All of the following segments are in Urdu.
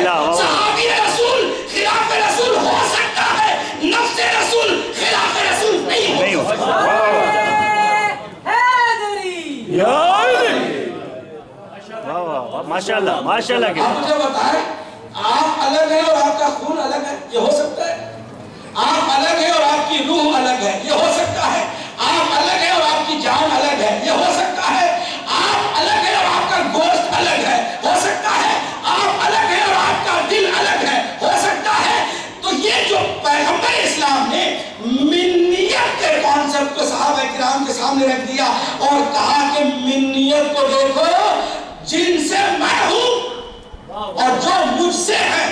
صحابی رسول خلاف رسول ہو سکتا ہے، نفس رسول خلاف رسول نہیں ہو سکتا۔ ماشاءاللہ ماشاءاللہ۔ آپ مجھے بتائیں، آپ الگ ہیں اور آپ کا خون الگ ہے، یہ ہو سکتا ہے؟ آپ الگ ہیں اور آپ کی روح الگ ہے، یہ ہو سکتا ہے؟ آپ الگ ہیں اور آپ کی جان الگ ہے، یہ ہو سکتا ہے؟ آپ الگ ہیں اور آپ کا گوشت الگ ہے، ہو سکتا ہے؟ آپ الگ ہیں اور آپ کا دل الگ ہے، ہو سکتا ہے؟ تو یہ جو پیغمبر اسلام نے منیت کے کانسیپٹ کو صحابہ کرام کے سامنے رکھ دیا اور کہا کہ منیت کو دیکھو، جن سے میں ہوں اور جو مجھ سے ہے،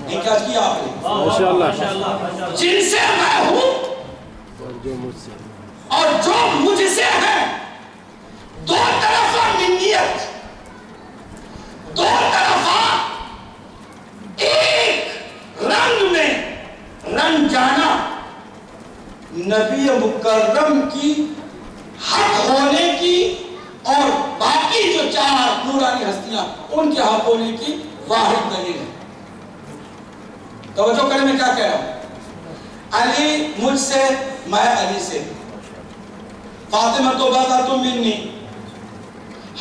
کیا کیا آپ نے؟ جن سے میں ہوں اور جو مجھ سے ہے، دو طرفہ منیت، دو طرفہ ایک رنگ میں رنگ جانا، نبی مکرم کی حق ہونے کی اور باقی جو چار نورانی ہستیاں ان کے حق ہونے کی واحد دلیل ہے۔ توجہ کریں میں کیا کہہ رہا ہوں؟ علی مجھ سے، میں علی سے، فاطمہ تو بذات منی،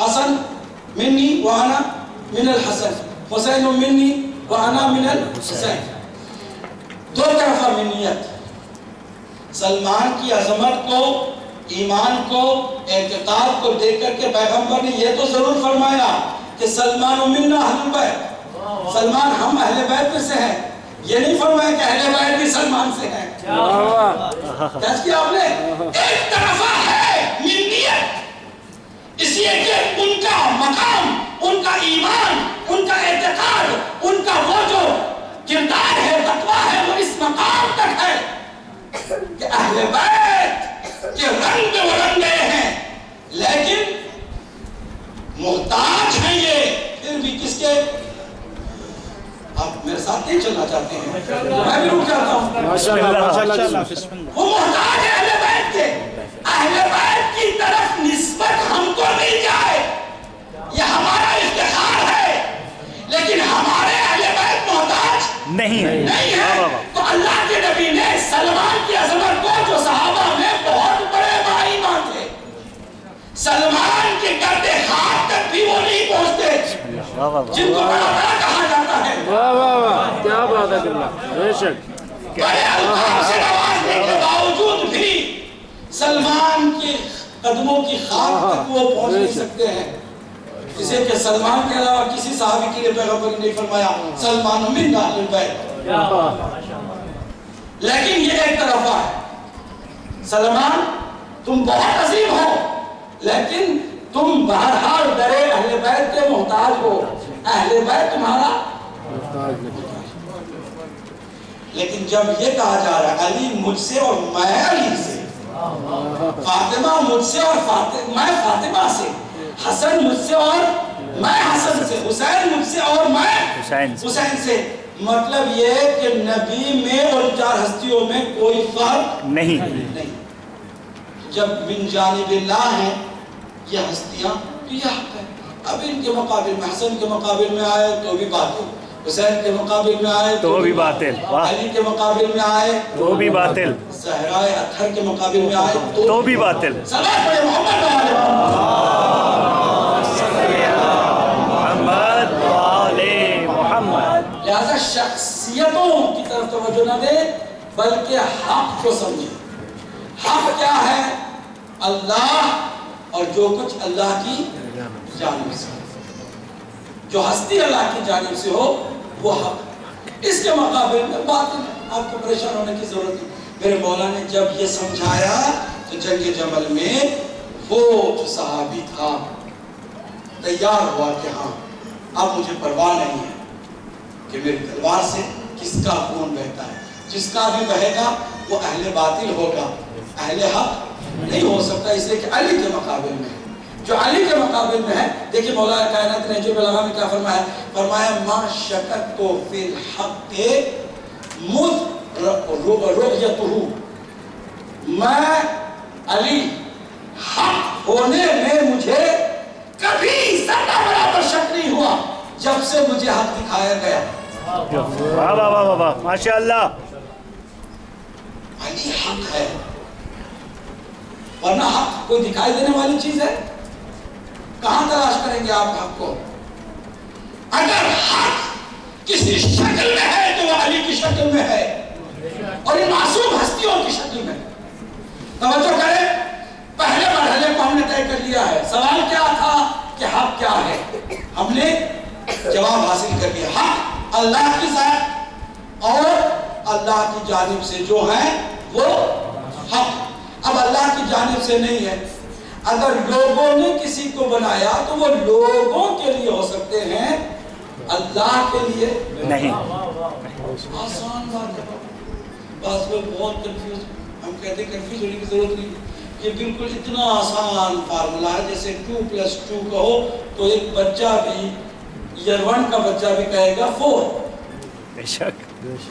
حسن منی وانا من الحسن، حسین منی وانا من الحسین، دو طرفہ منیت۔ سلمان کی عظمت کو، ایمان کو، اعتقاد کو دیکھ کر کے پیغمبر نے یہ تو ضرور فرمایا کہ سلمان منا اہل بیت، سلمان ہم اہل بیت میں سے ہیں، یہ نہیں فرمایا کہ اہل بیت بھی سلمان سے ہیں۔ کیا کیا آپ نے؟ ایک طرفہ ہے منیت، اس لیے کہ ان کا مقام، ان کا ایمان، ان کا اعتقاد، ان کا وہ جو کردار ہے، تقویٰ ہے، وہ اس مقام تک ہے کہ اہل بیت کہ رنگ میں وہ رنگ گئے ہیں، لیکن محتاج ہیں یہ پھر بھی کس کے؟ آپ میرے ساتھ نہیں چلنا چاہتے ہیں؟ میں بھی رک جاتا ہوں۔ وہ محتاج ہے اہل بیت کے، اہل بیت کی طرف نسبت ہم کو مل جائے یہ ہمارا افتخار ہے، لیکن ہمارے اہل بیت محتاج نہیں ہے۔ تو اللہ کے نبی نے سلمان کی عظمت کو، جو صحابہ میں بہت بڑے باایمان تھے، سلمان کے گرد خاک تک بھی وہ نہیں پہنچتے جن کو بڑا بڑا کہا جاتا ہے، واہ واہ واہ، کیا بات ہے اللہ، بے شک بڑے الفاظ سے نوازنے کے باوجود بھی سلمان کے قدموں کی خاک تک وہ پہنچ نہیں سکتے ہیں، جسے کہ سلمان کے علاوہ کسی صحابی کے لیے پیغمبر نے نہیں فرمایا سلمان من اہل البیت۔ لیکن یہ ایک طرفہ ہے، سلمان تم بہت عظیم ہو، لیکن تم بہرحال درے اہل بیت کے محتاج ہو، اہل بیت تمہارا محتاج نہیں۔ لیکن جب یہ کہا جا رہا ہے علی مجھ سے اور میں علی سے، فاطمہ مجھ سے اور میں فاطمہ سے، حسن مجھ سے اور میں حسن سے، حسین مجھ سے اور میں حسین سے، مطلب یہ کہ نبی میں اور چار ہستیوں میں کوئی فرق نہیں۔ جب من جانب اللہ ہیں یہ ہستیاں تو یہ حق ہے۔ اب ان کے مقابل میں، حسن کے مقابل میں آئے تو بھی باطل، حسین کے مقابل میں آئے تو بھی باطل، علی کے مقابل میں آئے تو بھی باطل، زہرائے اطہر کے مقابل میں آئے تو بھی باطل۔ صلوات پڑھیں محمد محمد۔ لہذا شخصیتوں کی طرف توجہ نہ دے بلکہ حق کو سمجھے۔ حق کیا ہے؟ اللہ اور جو کچھ اللہ کی جانب سے، جو ہستی اللہ کی جانب سے ہو وہ حق، اس کے مقابل میں باطل ہے۔ آپ کو پریشان ہونے کی ضرورت نہیں۔ میرے مولا نے جب یہ سمجھایا تو جنگ جمل میں وہ جو صحابی تھا تیار ہوا کہ ہاں اب مجھے پرواہ نہیں ہے کہ میری تلوار سے کس کا خون بہتا ہے، جس کا بھی بہے گا وہ اہل باطل ہوگا، اہل حق نہیں ہو سکتا، اس لیے کہ علی کے مقابل میں جو علی کے مقابل میں ہے۔ دیکھیں مولا کائنات نے جو بلاغہ میں کیا فرمایا؟ فرمایا ما شکت تو فی الحق مذ رؤیتہ، میں علی حق ہونے میں مجھے کبھی ذرہ برابر شک نہیں ہوا جب سے مجھے حق دکھایا گیا. واہ واہ واہ واہ ماشاء اللہ. علی حق ہے، ورنہ حق کوئی دکھائی دینے والی چیز ہے؟ کہاں تلاش کریں گے آپ حق کو؟ اگر حق کسی شکل میں ہے تو وہ علی کی شکل میں ہے اور ان معصوم ہستیوں کی شکل میں. توجہ کریں، پہلے مرحلے کو ہم نے طے کر لیا ہے. سوال کیا تھا کہ حق کیا ہے؟ ہم نے جواب حاصل کر لیا. حق اللہ کی ذات اور اللہ کی جانب سے جو ہے وہ حق. اب اللہ کی جانب سے نہیں ہے. اگر لوگوں نے کسی کو بنایا تو وہ لوگوں کے لیے ہو سکتے ہیں، اللہ کے لیے نہیں. آسان بات ہے. بعض لوگ بہت کنفیوز، ہم کہتے ہیں کنفیوز ہونے کی ضرورت نہیں. یہ بالکل اتنا آسان فارمولا ہے جیسے 2+2 کہو تو ایک بچہ بھی ایئر 1 کا بچہ بھی کہے گا 4. بے شک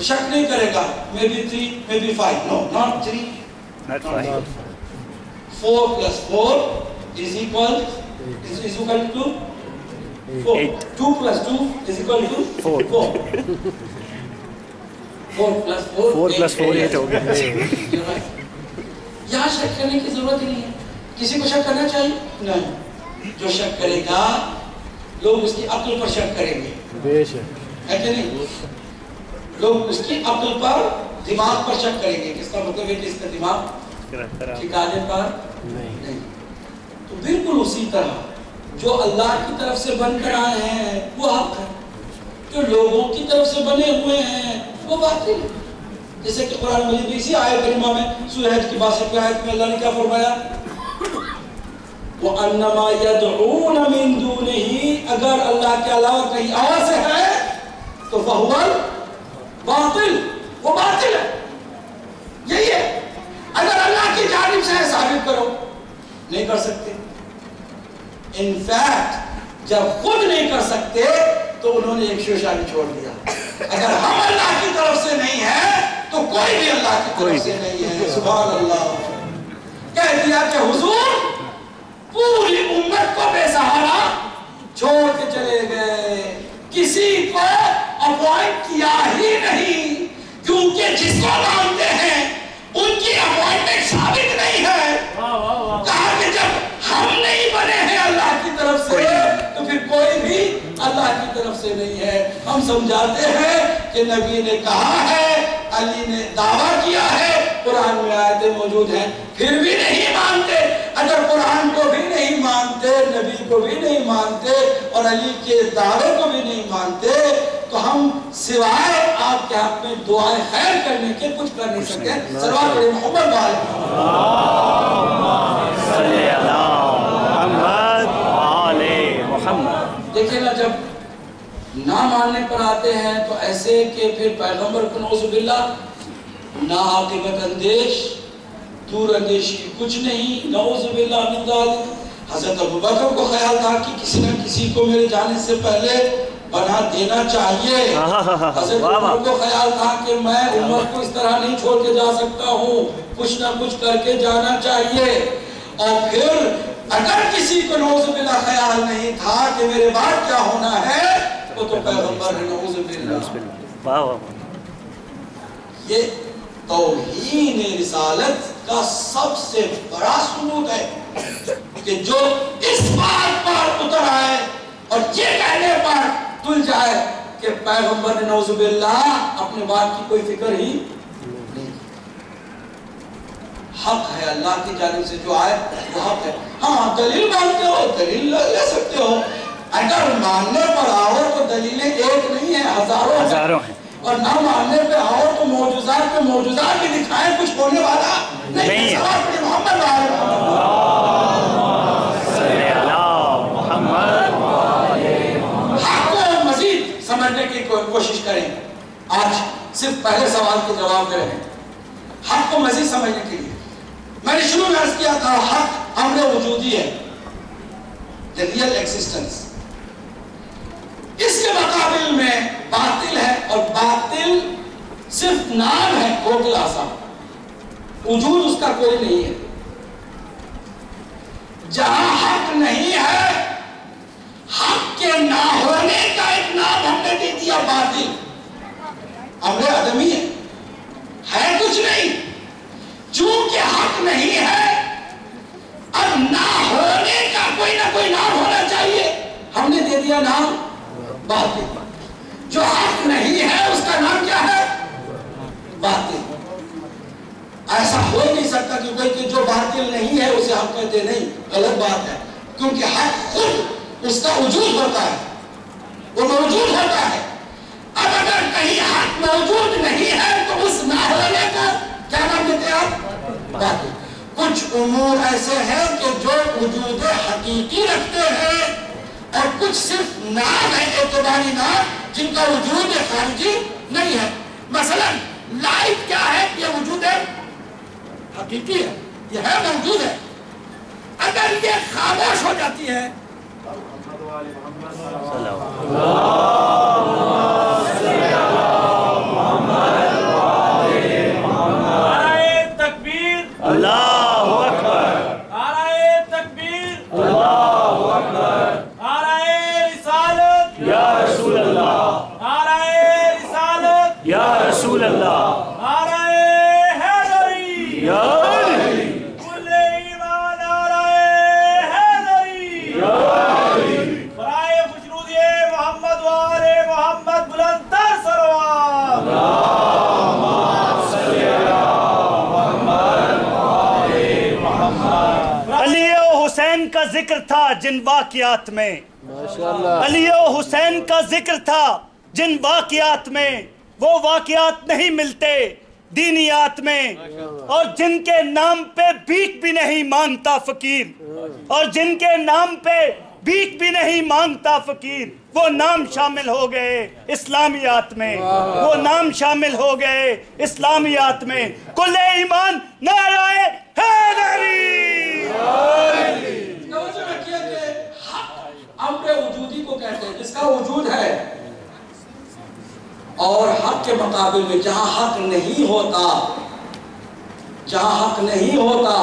شک نہیں کرے گا. maybe 3 maybe 5. no not 3. not fine. 4 + 4 is equal to 4. 2 + 2 is equal to 4. 4 + 4 4 + 4 8 ہو گیا. یہاں شک کرنے کی ضرورت ہی نہیں ہے. کسی کو شک کرنا چاہیے؟ نہیں. جو شک کرے گا لوگ اس کی عقل پر شک کریں گے. بے شک ہے کہ نہیں؟ لوگ اس کی عقل پر، دماغ پر شک کریں گے. کس کا مطلب ہے کہ اس کا دماغ ٹھکانے پر نہیں. تو بالکل اسی طرح جو اللہ کی طرف سے بن کر آئے ہیں وہ حق ہے، جو لوگوں کی طرف سے بنے ہوئے ہیں وہ باطل ہے. جیسے کہ قرآن مجید میں اسی آیت کریمہ میں سورہ حج کی 62ویں آیت میں اللہ نے کیا فرمایا؟ وَأَنَّمَا يَدْعُونَ مِن دُونِهِ، اگر اللہ کے علاوہ کہیں اور سے ہے تو فَهُوَ باطل، وہ باطل ہے. یہی ہے. اگر اللہ کی جانب سے ہے ثابت کرو. نہیں کر سکتے. انفیکٹ جب خود نہیں کر سکتے تو انہوں نے ایک شوشہ بھی چھوڑ دیا. اگر ہم اللہ کی طرف سے نہیں ہیں تو کوئی بھی اللہ کی طرف سے نہیں ہے. سبحان اللہ. کہہ دیا کہ حضور پوری امت کو بے سہارا چھوڑ کے چلے گئے، کسی کو اپوائنٹ کیا ہی نہیں، کیونکہ جس کو مانتے ہیں ان کی اپوائنٹمنٹ ثابت نہیں ہے. کہا کہ جب ہم نہیں بنے ہیں اللہ کی طرف سے تو پھر کوئی بھی اللہ کی طرف سے نہیں ہے. ہم سمجھاتے ہیں کہ نبی نے کہا ہے، علی نے دعویٰ کیا ہے، قرآن میں آیتیں موجود ہیں، پھر بھی نہیں مانتے. اگر قرآن کو بھی نہیں مانتے، نبی کو بھی نہیں مانتے اور علی کے دعوے کو بھی نہیں مانتے تو ہم سوائے آپ کے حق میں دعائیں خیر کرنے کے کچھ کر نہیں سکتے. سلوات پڑھیں محمد صلی اللہ محمد. دیکھیں نا، جب نہ ماننے پر آتے ہیں تو ایسے کہ پھر پیغمبر کو نعوذ باللہ نا عاقبت اندیش، دور اندیشی کچھ نہیں، نعوذ باللہ من ذالک. حضرت ابوبکر کو خیال تھا کہ کسی نہ کسی کو میرے جانے سے پہلے بنا دینا چاہیے. حضرت عمر کو خیال تھا کہ میں عمر کو اس طرح نہیں چھوڑ کے جا سکتا ہوں، کچھ نہ کچھ کر کے جانا چاہیے. اور پھر اگر کسی کو نعوذ باللہ خیال نہیں تھا کہ میرے بعد کیا ہونا ہے وہ تو پیغمبر ہے. نعوذ باللہ. یہ توہین رسالت کا سب سے بڑا ثبوت ہے کہ جو اس بات پر اتر آئے اور یہ کہنے پر تل جائے کہ پیغمبر نے نعوذ باللہ اپنے بات کی کوئی فکر ہی نہیں. حق ہے اللہ کی جانب سے جو آئے وہ حق ہے. ہاں دلیل مانتے ہو، دلیل لے سکتے ہو. اگر ماننے پر آؤ تو دلیلیں ایک نہیں ہیں، ہزاروں ہیں. اور نہ ماننے پہ آؤ تو معجزات پہ معجزات بھی دکھائیں، کچھ ہونے والا نہیں ہے. محمد حق کو مزید سمجھنے کی کوشش کریں. آج صرف پہلے سوال کے جواب میں رہیں. حق کو مزید سمجھنے کے لیے میں نے شروع میں عرض کیا تھا حق امر وجودی ہے، the real existence. اس کے مقابل میں باطل ہے، اور باطل صرف نام ہے، کھوکھلا سا، وجود اس کا کوئی نہیں ہے. جہاں حق نہیں ہے، حق کے نہ ہونے کا ایک کچھ نہیں، چونکہ حق نہیں ہے اب نہ ہونے کا کوئی نہ کوئی نام ہونا چاہیے، ہم نے دے دیا نام باطل۔ جو حق نہیں ہے اس کا نام کیا ہے؟ باطل۔ ایسا ہو نہیں سکتا کہ جو باطل نہیں ہے اسے حق کہتے نہیں، غلط بات ہے، کیونکہ حق خود اس کا وجود ہوتا ہے، وہ موجود ہوتا ہے۔ اب اگر کہیں حق موجود نہیں ہے تو اس نہ ہونے کو کیا نام دیتے ہیں آپ؟ باطل۔ کچھ امور ایسے ہیں کہ جو وجود حقیقی رکھتے ہیں اور کچھ صرف نام ہے، اعتباری نام، جن کا وجود خارجی نہیں ہے۔ مثلا لائٹ کیا ہے؟ یہ وجود حقیقی ہے، یہ ہے، موجود ہے۔ اگر یہ خاموش ہو جاتی ہے اللہ اکبر، نعرہ تکبیر، اللہ اکبر، نعرہ رسالت، یا رسول اللہ، نعرہ رسالت، یا رسول اللہ، نعرہ حیدری، یا علی، کل ایمان نعرہ حیدری، برائے خوشنودی محمد و آل محمد بلند تر صلوات۔ علی و حسین کا ذکر تھا جن واقعات میں، علی و حسین کا ذکر تھا جن واقعات میں، وہ واقعات نہیں ملتے دینیات میں، اور جن کے نام پہ بھیک بھی نہیں مانگتا فقیر، اور جن کے نام پہ بھیک بھی نہیں مانگتا فقیر، وہ نام شامل ہو گئے اسلامیات میں، وہ نام شامل ہو گئے اسلامیات میں۔ کل ایمان نعرہ حیدری۔ توجہ رکھیے کہ حق امر وجودی کو کہتے ہیں، جس کا وجود ہے، اور حق کے مقابل میں جہاں حق نہیں ہوتا، جہاں حق نہیں ہوتا،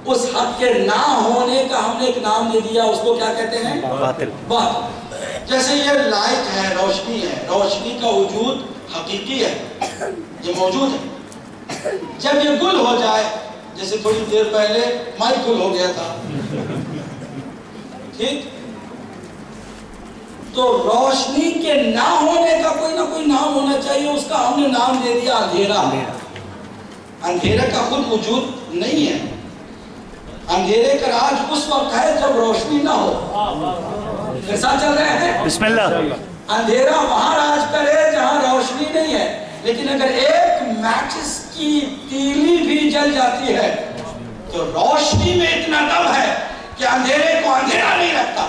اس حق کے نہ ہونے کا ہم نے ایک نام دے دیا، اس کو کیا کہتے ہیں؟ باطل۔ باطل۔ جیسے یہ لائٹ ہے، روشنی ہے، روشنی کا وجود حقیقی ہے، یہ موجود ہے۔ جب یہ گل ہو جائے، جیسے تھوڑی دیر پہلے مائک گل ہو گیا تھا، ٹھیک، تو روشنی کے نہ ہونے کا کوئی نہ کوئی نام ہونا چاہیے، اس کا ہم نے نام دے دیا اندھیرا۔ اندھیرے کا خود وجود نہیں ہے، اندھیرے کا راج اس وقت ہے جب روشنی نہ ہو۔ میرے ساتھ چل رہے ہیں؟ بسم اللہ۔ اندھیرا وہاں راج کرے جہاں روشنی نہیں ہے، لیکن اگر ایک میچس کی تیلی بھی جل جاتی ہے تو روشنی میں اتنا دم ہے کہ اندھیرے کو اندھیرا نہیں رکھتا۔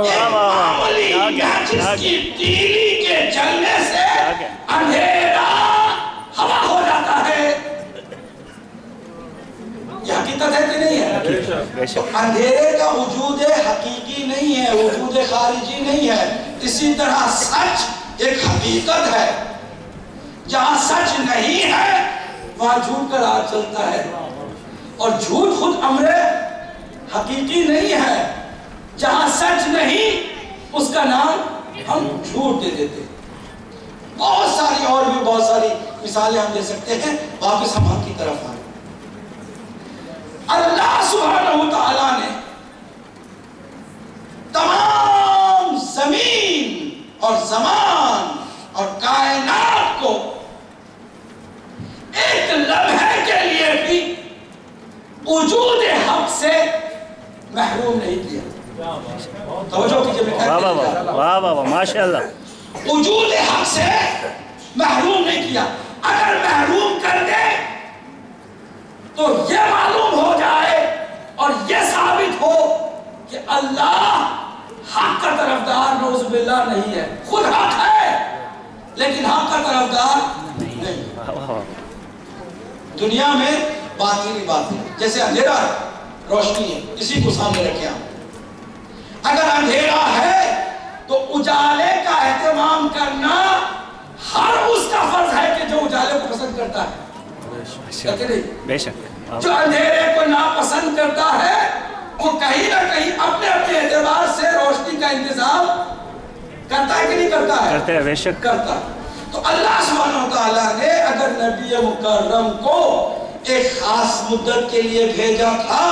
ایک معمولی میچس کی تیلی کے جلنے سے اندھیرا ہوا ہو جاتا ہے۔ یہ حقیقت ہے کہ نہیں ہے؟ تو اندھیرے کا وجود حقیقی نہیں ہے، وجود خارجی نہیں ہے۔ اسی طرح سچ ایک حقیقت ہے، جہاں سچ نہیں ہے وہاں جھوٹ کا راج چلتا ہے، اور جھوٹ خود امر حقیقی نہیں ہے۔ جہاں سچ نہیں اس کا نام ہم جھوٹ دے دیتے۔ بہت ساری اور بھی بہت ساری مثالیں ہم دے سکتے ہیں۔ واپس ہم حق کی طرف آئیں۔ اللہ سبحانہ وتعالیٰ نے تمام زمین اور زمان اور کائنات کو ایک لمحے کے لیے بھی وجود حق سے محروم نہیں کیا۔ توجہ کیجئے، میں واہ واہ واہ واہ واہ واہ، ماشاءاللہ۔ وجود حق سے محروم نہیں کیا۔ اگر محروم کر دے تو یہ معلوم ہو جائے اور یہ ثابت ہو کہ اللہ حق کا طرفدار نعوذ باللہ نہیں ہے۔ خود حق ہے لیکن حق کا طرفدار نہیں۔ دنیا میں باطل ہی باطل ہے، جیسے اندھیرا ہے، روشنی ہے، اسی کو سامنے رکھے ہم۔ اگر اندھیرا ہے تو اجالے کا اہتمام کرنا ہر اس کا فرض ہے کہ جو اجالے کو پسند کرتا ہے۔ بے شک۔ جو اندھیرے کو ناپسند کرتا ہے وہ کہیں نہ کہیں اپنے اپنے اعتبار سے روشنی کا انتظام کرتا ہے کہ نہیں کرتا ہے؟ کرتے ہیں، بے شک کرتا ہے۔ تو اللہ سبحانہ وتعالیٰ نے اگر نبی مکرم کو ایک خاص مدت کے لیے بھیجا تھا،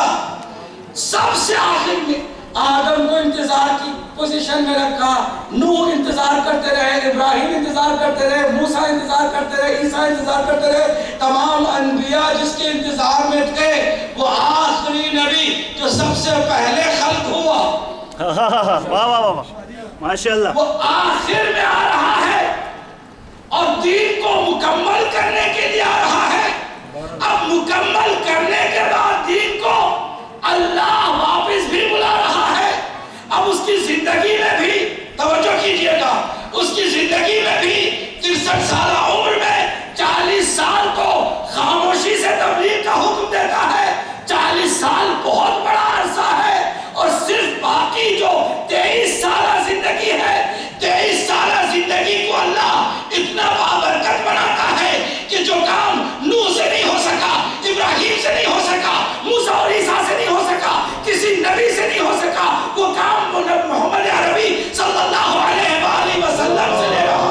سب سے آخر میں آدم کو انتظار کی پوزیشن میں رکھا، نوح انتظار کرتے رہے، ابراہیم انتظار کرتے رہے، موسیٰ انتظار کرتے رہے، عیسیٰ انتظار کرتے رہے، تمام انبیاء جس کے انتظار میں تھے وہ آخری نبی جو سب سے پہلے خلق ہوا، واہ واہ واہ ماشاءاللہ، وہ آخر میں آ رہا ہے اور دین کو مکمل کرنے کے لیے آ رہا ہے۔ اب مکمل کرنے کے بعد دین کو اللہ واپس بھی بلا رہا ہے۔ اب اس کی زندگی میں بھی توجہ کیجئے گا، اس کی زندگی میں بھی 63 سالہ عمر میں 40 سال کو خاموشی سے تبلیغ کا حکم دیتا ہے۔ 40 سال بہت بڑا عرصہ ہے، اور صرف باقی جو 23 سالہ زندگی ہے، 23 سالہ زندگی کو اللہ اتنا بابرکت بناتا ہے کہ جو کام نوح سے نہیں ہو سکا، ابراہیم سے نہیں ہو سکا، موسیٰ اور عیسیٰ سے نہیں ہو سکا، کسی نبی سے نہیں ہو سکا، وہ کام محمد عربی صلی اللہ علیہ وآلہ وسلم سے لے رہا۔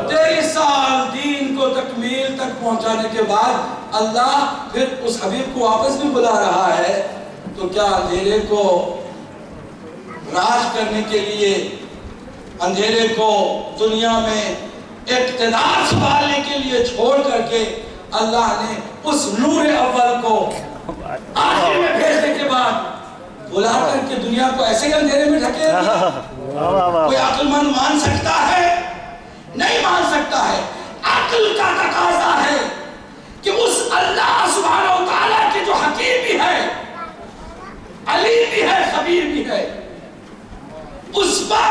23 سال دین کو تکمیل تک پہنچانے کے بعد اللہ پھر اس حبیب کو واپس بھی بلا رہا ہے، تو کیا اندھیرے کو راج کرنے کے لیے، اندھیرے کو دنیا میں اقتدار سنبھالنے کے لیے چھوڑ کر کے اللہ نے اس نور اول کو آخر میں بھیجنے کے بعد بلا کر کے دنیا کو ایسے ہی اندھیرے میں ڈھکے دیا؟ کوئی عقل مند مان سکتا ہے؟ نہیں مان سکتا ہے۔ عقل کا تقاضا ہے کہ اس اللہ سبحانہ و تعالیٰ کے جو حکیم بھی ہے، علیم بھی ہے، خبیر بھی ہے، اس پر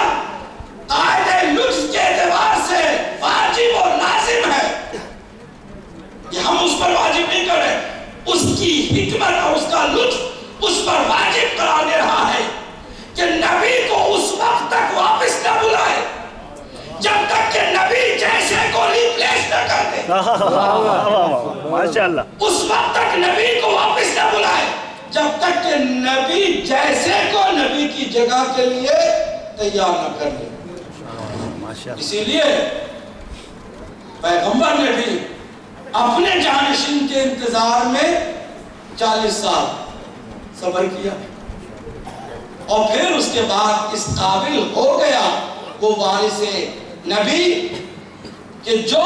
قاعدہ لطف کے اعتبار سے واجب اور لازم ہے کہ ہم اس پر واجب نہیں کر رہے، اس کی حکمت اور اس کا لطف اس پر واجب قرار دے رہا ہے کہ نبی کو اس وقت تک واپس نہ بلائے جب تک کہ نبی جیسے کو ریپلیس نہ کر دے۔ ماشاءاللہ، اس وقت تک نبی کو واپس نہ بلائے جب تک کہ نبی جیسے کو نبی کی جگہ کے لیے تیار نہ کر دے۔ اسی لیے پیغمبر نے بھی اپنے جانشین کے انتظار میں 40 سال صبر کیا، اور پھر اس کے بعد اس قابل ہو گیا وہ وارث نبی کہ جو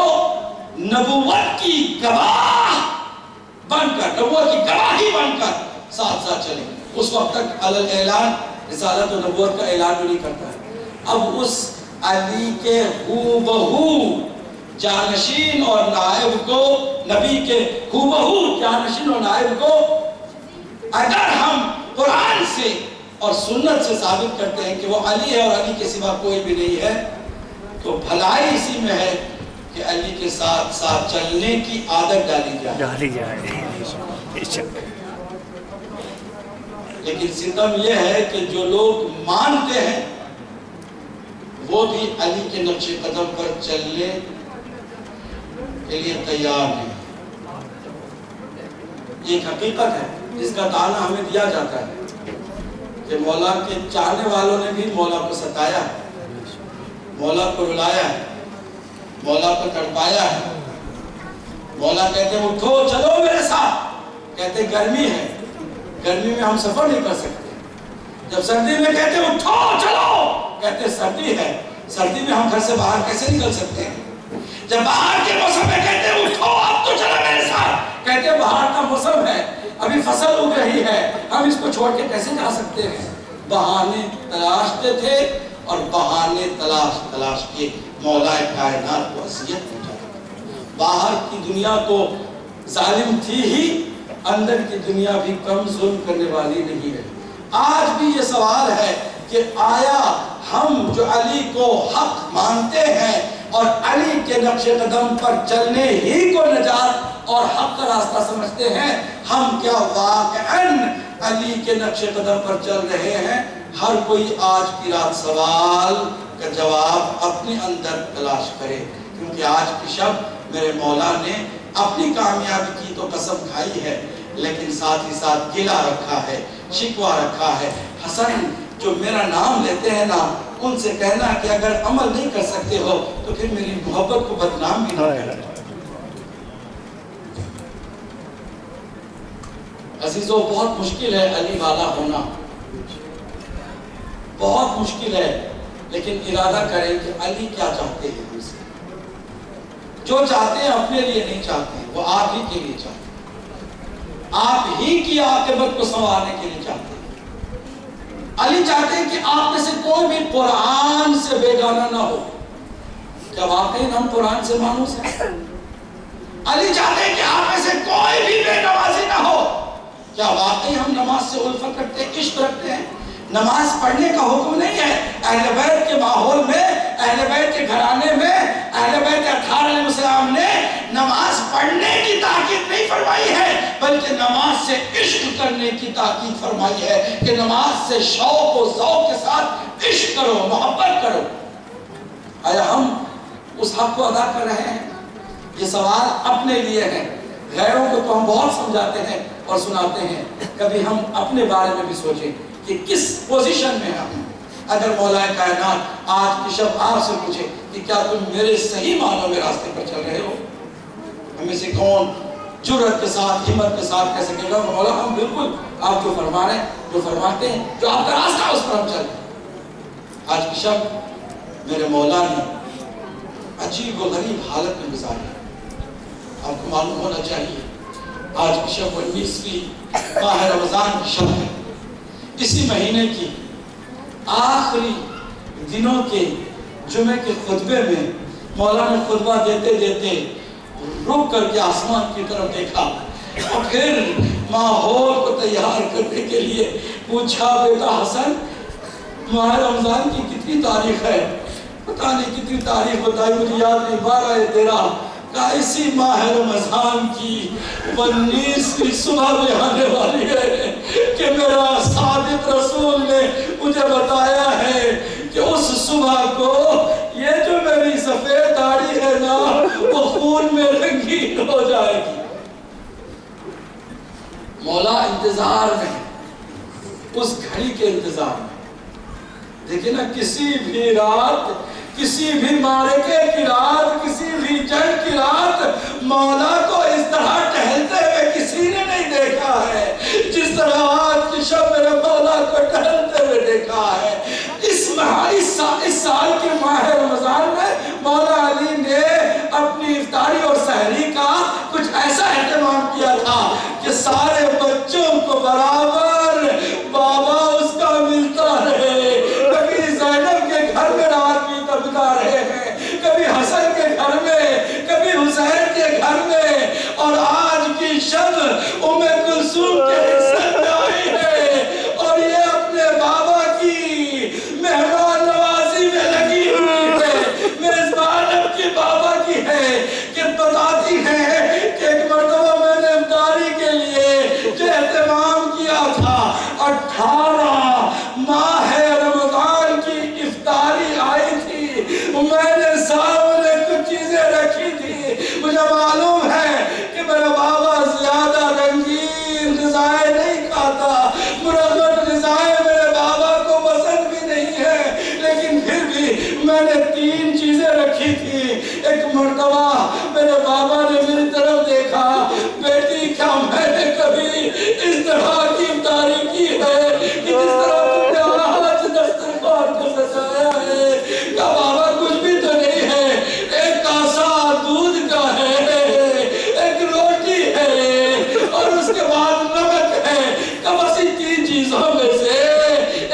نبوت کی گواہ بن کر، نبوت کی گواہی بن کر ساتھ ساتھ چلے۔ اس وقت تک علی الاعلان رسالت و نبوت کا اعلان بھی نہیں کرتا ہے۔ اب اس علی کے ہو بہو جانشین اور نائب کو، نبی کے ہو بہو جانشین اور نائب کو اگر ہم قرآن سے اور سنت سے ثابت کرتے ہیں کہ وہ علی ہے اور علی کے سوا کوئی بھی نہیں ہے، تو بھلائی اسی میں ہے کہ علی کے ساتھ ساتھ چلنے کی عادت ڈالی جائے۔ لیکن ستم یہ ہے کہ جو لوگ مانتے ہیں وہ بھی علی کے نقش قدم پر چلنے کے لیے تیار ہیں۔ یہ ایک حقیقت ہے جس کا تعانہ ہمیں دیا جاتا ہے کہ مولا کے چاہنے والوں نے بھی مولا کو ستایا ہے، مولا کو رلایا ہے، مولا کو تڑپایا ہے۔ مولا کہتے ہیں اٹھو چلو میرے ساتھ، کہتے گرمی ہے، گرمی میں ہم سفر نہیں کر سکتے۔ جب سردی میں کہتے اٹھو چلو، کہتے سردی ہے، سردی میں ہم گھر سے باہر کیسے نکل سکتے ہیں۔ جب باہر کے موسم میں کہتے اٹھو اب تو چلو میرے ساتھ، کہتے باہر کا موسم ہے، ابھی فصل اگ رہی ہے، ہم اس کو چھوڑ کے کیسے جا سکتے ہیں۔ بہانے تلاشتے تھے اور بہانے تلاش کے مولا کائنات کو اذیت پہنچایا۔ باہر کی دنیا تو ظالم تھی ہی، اندر کی دنیا بھی کم ظلم کرنے والی نہیں ہے۔ آج بھی یہ سوال ہے کہ آیا ہم جو علی کو حق مانتے ہیں اور علی کے نقش قدم پر چلنے ہی کو نجات اور حق کا راستہ سمجھتے ہیں، ہم کیا واقعاً علی کے نقش قدم پر چل رہے ہیں؟ ہر کوئی آج کی رات سوال کا جواب اپنے اندر تلاش کرے، کیونکہ آج کی شب میرے مولا نے اپنی کامیابی کی تو قسم کھائی ہے، لیکن ساتھ ہی ساتھ گلہ رکھا ہے، شکوہ رکھا ہے۔ حسن جو میرا نام لیتے ہیں نا ان سے کہنا کہ اگر عمل نہیں کر سکتے ہو تو پھر میری محبت کو بدنام بھی نہ کرنا۔ عزیزو بہت مشکل ہے علی والا ہونا، بہت مشکل ہے، لیکن ارادہ کریں کہ علی کیا چاہتے ہیں ہم سے۔ جو چاہتے ہیں اپنے لیے نہیں چاہتے، وہ آپ ہی کے لیے چاہتے ہیں، آپ ہی کی عاقبت کو سنوارنے کے لیے چاہتے ہیں۔ علی چاہتے ہیں کہ آپ میں سے کوئی بھی قرآن سے بیگانہ نہ ہو۔ کیا واقعی ہم قرآن سے مانوس ہیں؟ علی چاہتے ہیں کہ آپ میں سے کوئی بھی بے نمازی نہ ہو۔ کیا واقعی ہم نماز سے الفت رکھتے ہیں، عشق رکھتے ہیں؟ نماز پڑھنے کا حکم نہیں ہے۔ اہل بیت کے ماحول میں، اہل بیت کے گھرانے میں، اہل بیت اطہار علیہ السلام نے نماز پڑھنے کی تاکید نہیں فرمائی ہے، بلکہ نماز سے عشق کرنے کی تاکید فرمائی ہے کہ نماز سے شوق و ذوق کے ساتھ عشق کرو، محبت کرو۔ آیا ہم اس حق کو ادا کر رہے ہیں؟ یہ سوال اپنے لیے ہے، غیروں کو تو ہم بہت سمجھاتے ہیں اور سناتے ہیں، کبھی ہم اپنے بارے میں بھی سوچیں کہ کس پوزیشن میں ہم۔ اگر مولا کائنات آج کی شب آپ سے پوچھے کہ کیا تم میرے صحیح معنوں میں راستے پر چل رہے ہو، ہمیں سے کون جرأت کے ساتھ، ہمت کے ساتھ کہہ سکے گا مولا ہم بالکل آپ جو فرما رہے ہیں، جو فرماتے ہیں، جو آپ کا راستہ ہے اس پر ہم چل رہے ہیں۔ آج کی شب میرے مولا نے عجیب و غریب حالت میں گزاری ہے۔ آپ کو معلوم ہونا چاہیے آج کی شب 19ویں ماہ رمضان کی شب ہے۔ اسی مہینے کی آخری دنوں کے جمعے کے خطبے میں مولا نے خطبہ دیتے دیتے رک کر کے آسمان کی طرف دیکھا اور پھر ماحول کو تیار کرنے کے لیے پوچھا بیٹا حسن ماہ رمضان کی کتنی تاریخ ہے؟ پتہ نہیں کتنی تاریخ بتائی، مجھے یاد نہیں، 12/13 کا اسی ماہ رمضان کی 19ویں صبح میں آنے والی ہے کہ میرا صادق رسول نے مجھے بتایا ہے کہ اس صبح کو یہ جو میری سفید داڑھی ہے نا وہ خون میں رنگین ہو جائے گی۔ مولا انتظار میں، اس گھڑی کے انتظار میں۔ دیکھیں نا کسی بھی رات، کسی بھی معرکے کی رات، کسی بھی جنگ کی رات مولا کو اس طرح ٹہلتے ہوئے کسی نے نہیں دیکھا ہے جس طرح آج کی شب میرے مولا کو ٹہلتے ہوئے دیکھا ہے۔ اس سال کے ماہ رمضان میں مولا علی نے اپنی افطاری اور سحری کا کچھ ایسا اہتمام کیا تھا کہ سارے بچوں کو برابر بابا اس کا ملتا رہے۔ کبھی زینب کے گھر میں رات بھی بتا رہے ہیں، کبھی حسن کے گھر میں، کبھی حسین کے گھر میں، اور آج کی شب ام کلثوم کے حصے میں آئی ہے اور یہ اپنے بابا کی مہمان نوازی میں لگی ہوئی ہے، میزبان اب کی بابا کی ہے کہ بتاتی ہے کہ ایک مرتبہ میں نے افطاری کے لیے جو اہتمام کیا تھا 18 ماہ رمضان کی افطاری آئی تھی، میں نے سامنے کچھ چیزیں رکھی تھی، مجھے معلوم ہے کہ میرا بابا زیادہ رنگین غذائیں نہیں کھاتا، مرغت غذائیں میرے بابا کو پسند بھی نہیں ہے، لیکن پھر بھی میں نے 3 چیزیں رکھی تھی۔ ایک مرتبہ میرے بابا نے میری طرف دیکھا، بیٹی کیا میں نے کبھی اس طرح کی افطاری کی ہے کہ جس طرح تم نے آج دسترخوان کو سجایا ہے؟ کیا بابا کچھ بھی تو نہیں ہے، ایک کاسا دودھ کا ہے، ایک روٹی ہے اور اس کے بعد نمک ہے، کب اسی 3 چیزوں میں سے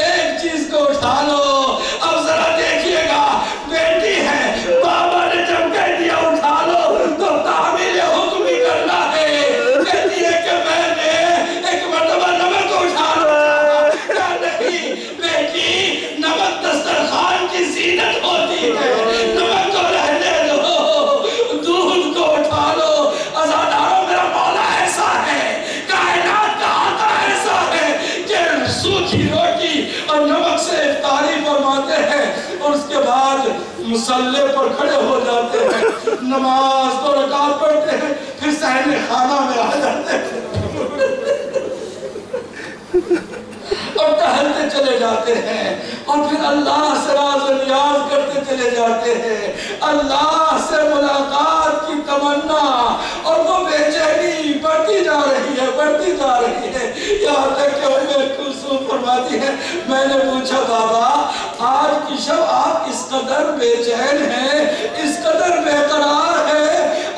ایک چیز کو اٹھا لو۔ اب ذرا دیکھیے گا، بیٹی ہے، بابا نے جب کہہ دیا اٹھا لو تو تعمیل حکم ہی کرنا ہے۔ کہتی ہے کہ میں نے ایک مرتبہ نمک اٹھا لو، کیا نہیں بیٹی، نمک دسترخوان کی زینت ہوتی ہے، نمک کو رہنے دو، دودھ کو اٹھا لو۔ عزاداروں میرا مولا ایسا ہے، کائنات کا آقا ایسا ہے کہ سوکھی روٹی اور نمک سے افطاری فرماتے ہیں اور اس کے بعد مصلی پر کھڑے ہو جاتے ہیں، نماز 2 رکعت پڑھتے ہیں، پھر صحن خانہ میں آ جاتے ہیں اور ٹہلتے چلے جاتے ہیں اور پھر اللہ سے راز و نیاز کرتے چلے جاتے ہیں، اللہ سے ملاقات کی تمنا اور وہ بے چینی بڑھتی جا رہی ہے، بڑھتی جا رہی ہے، یہاں تک کہ ام کلثوم فرماتی ہے میں نے پوچھا بابا آج کی شب آپ اس قدر بے چین ہیں، اس قدر بے قرار ہے،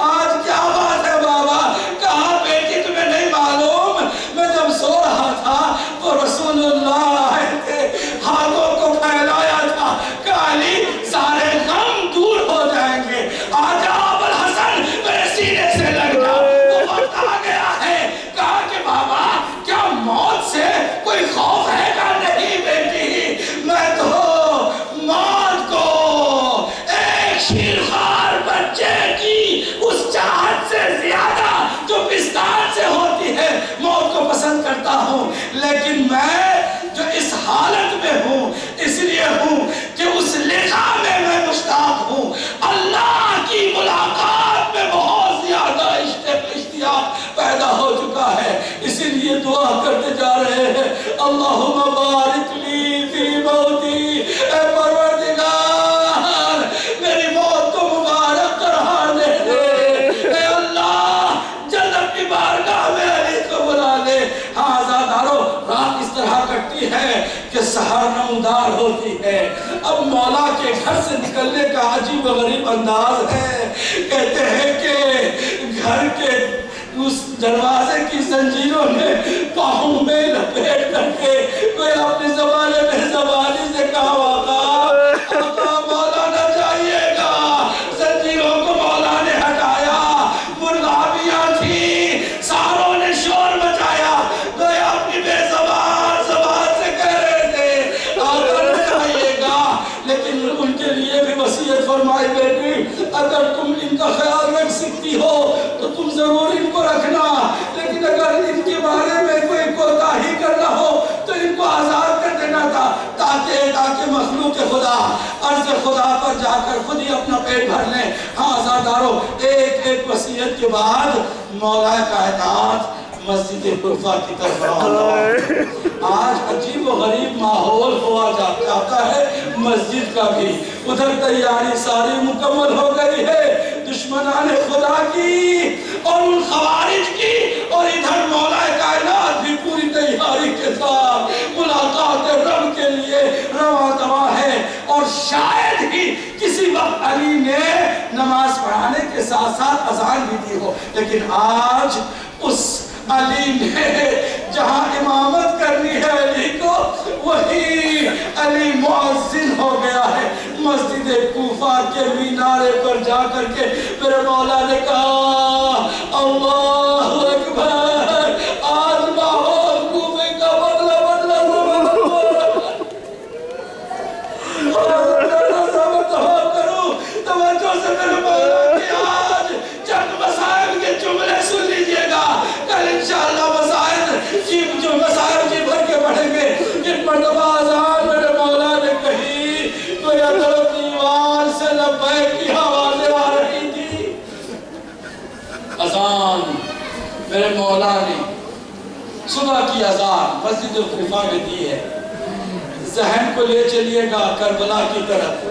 آج کیا بات ہے بابا؟ کہا بیٹی تمہیں نہیں معلوم، میں جب سو رہا تھا تو رسول اللہ آئے تھے، ہاتھوں کو پھیلایا تھا کہ علی سارے غم دور ہو جائیں گے، آجا ابوالحسن میرے سینے سے لگ جا، تو وقت آ گیا ہے۔ کہا کہ بابا کیا موت سے کوئی خوف ہے کہ نہیں بیٹی؟ میں تو موت کو ایک شیرخوار بچے کی اس چاہت سے زیادہ جو پستان سے ہوتی ہے موت کو پسند کرتا ہوں، لیکن میں جو اس حالت میں ہوں اس لیے ہوں کہ اس لقاء میں میں مشتاق ہوں، اللہ کی ملاقات میں بہت زیادہ اشتیاق پیدا ہو چکا ہے، اسی لیے دعا کرتے جا رہے ہیں اللہم بارک لی فی موتی، اے پروردگار میری موت کو مبارک قرار دے دے، اے اللہ جلد اپنی بارگاہ میں علی کو بلا لے۔ ہاں آزادارو رات اس طرح کٹتی ہے کہ سحر نمودار ہوتی ہے، اب مولا کے گھر سے نکلنے کا عجیب و غریب انداز ہے، کہتے ہیں کہ گھر کے اس دروازے کی زنجیروں نے پاؤں میں لپیٹ کر کے کوئی اپنی زبان میں زبانی سے کہا آقا مولا نہ جائیے گا، زنجیروں کو مولا نے ہٹایا، مرغابیاں تھی، ساروں نے شور مچایا، کوئی اپنی بے زبان سے کہہ رہے تھے آقا نہ جائیے گا، لیکن ان کے لیے بھی وصیت فرمائی بیٹی اگر تم ان کا خیال رکھ سکتی ہو تو تم ضرور ان کو رکھنا، لیکن اگر ان کے بارے میں کوئی کوتاہی کرنا ہو تو ان کو آزاد کر دینا تھا، تاکہ مخلوق خدا عرض خدا پر جا کر خود ہی اپنا پیٹ بھر لیں۔ ہاں آزادارو ایک ایک وصیت کے بعد مولا کائنات مسجد طرفہ کی طرف روانہ، آج عجیب و غریب ماحول ہوا جاتا ہے مسجد کا بھی، ادھر تیاری ساری مکمل ہو گئی ہے دشمنان خدا کی اور ان خوارج کی، اور ادھر مولا کائنات بھی پوری تیاری کے ساتھ ملاقات رب کے لیے رواں دواں ہے، اور شاید ہی کسی وقت علی نے نماز پڑھانے کے ساتھ ساتھ اذان بھی دی ہو، لیکن آج اس علی نے جہاں امامت کرنی ہے علی کو وہی علی مؤذن ہو گیا ہے، مسجد کوفہ کے مینارے پر جا کر کے میرے مولا نے کہا اللہ اکبر، آج ماحول کوفے کا بدلہ کروں، توجہ سے میرے مولا کی آج چند مسائل کے جملے سن لیجئے گا، کل انشاءاللہ مسائل جی بھر کے پڑھیں گے، جن مرتبہ آزان میرے مولا نے کہی تو یا طرف دیوان سے لبیک کی آوازیں آ رہی تھی، اذان میرے مولا نے صبح کی اذان مسجد طرفہ میں دی ہے، ذہن کو لے چلیے گا کربلا کی طرف،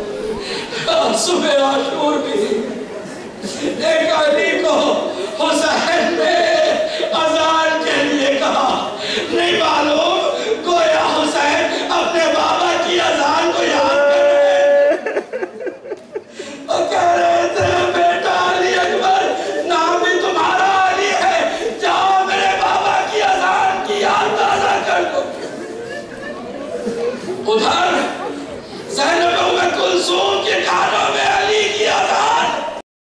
صبح عاشور بھی ایک علی کو حسین نے اذان کے لیے کہا، نہیں معلوم گویا حسین اپنے بابا کی اذان کو یاد کر رہے اور کہہ رہے تھے بیٹا علی اکبر نام بھی تمہارا علی ہے، جاؤ میرے بابا کی اذان کی یاد تازہ کر دو۔ ادھر زینب ام کلثوم کے کانوں میں